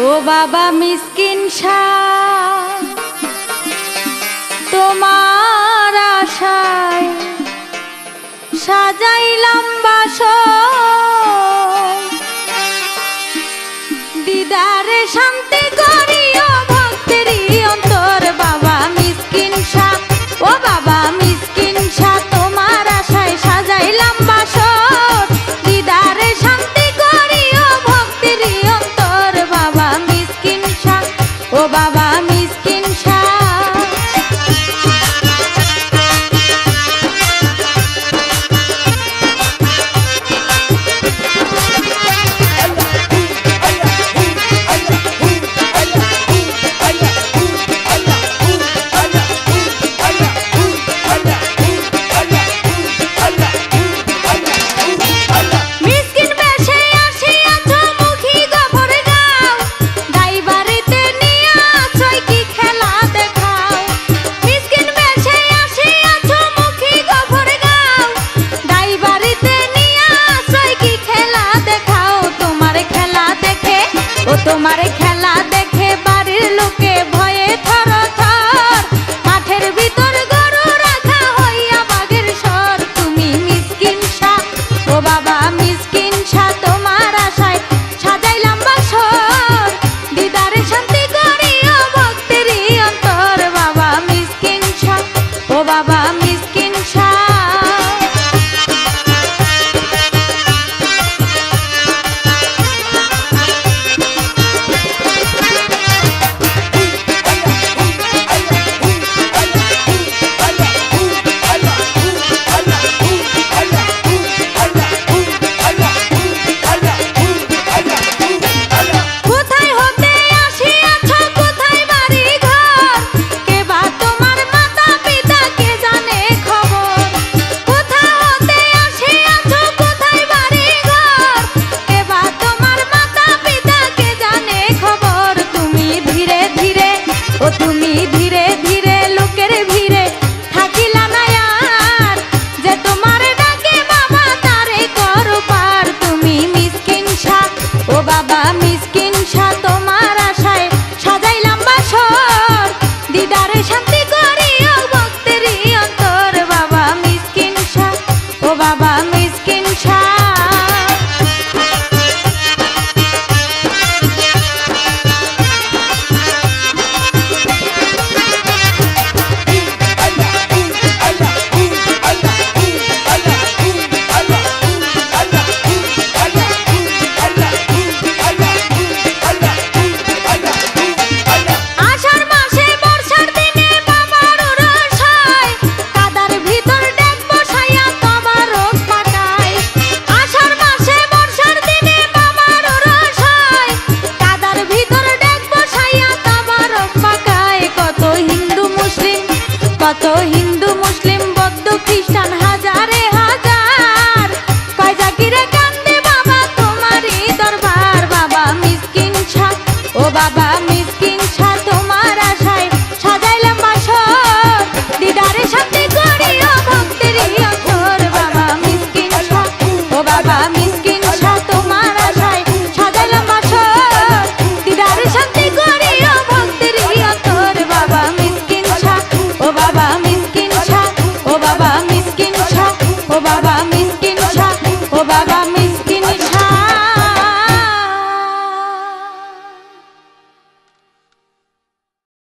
ও বাবা মিসকিন শাহ তোমার আশায় সাজাইলাম বাসর দিদারে শান্তি করিও ভক্তেরই অন্তর বাবা মিসকিন শাহ ও বাবা মিসকিন শাহ তোমার আশায় সাজাইলাম বাসর দিদারে শান্তি করিও ভক্তেরই অন্তর বাবা মিসকিন শাহ ও বাবা মিসকিন শাহ তোমার খেলা দেখে বাড়ির লোকে ভয়ে থর থর মাঠের ভিতর গরু রাখা হইয়া বাঘের স্বর তুমি মিসকিন শাহ ও বাবা মিসকিন শাহ তোমার আশায় সাজাইলাম বাসর দিদারে শান্তি করিও ভক্তেরই অন্তর বাবা মিসকিন শাহ ও বাবা মিসকিন শাহ তুমি ধীরে ধীরে লোকের ভিড়ে থাকিলা না আর যে তোমার ডাকে বাবা তারে করো পার তুমি মিসকিন শাহ ও বাবা মিসকিন শাহ তোমার আশায় সাজাইলাম বাসর দিদারে শান্তি করিও ভক্তেরই অন্তর বাবা মিসকিন শাহ ও বাবা মিসকিন শাহ কত হিন্দু মুসলিম বৌদ্ধ খ্রিস্টান হাজারে হাজার কয় জাকিরে কান্দে বাবা তোমারই দরবার বাবা মিসকিন শাহ ও বাবা মিসকিন শাহ তোমার আশায় সাজাইলাম বাসর দিদারে শান্তি করিও ভক্তেরই অন্তর বাবা মিসকিন শাহ ও বাবা মিসকিন শাহ তোমার আশায় সাজাইলাম বাসর দিদারে শান্তি করিও ভক্তেরই অন্তর বাবা মিসকিন শাহ ও বাবা মিসকিন শাহ ও বাবা মিসকিন শাহ ও বাবা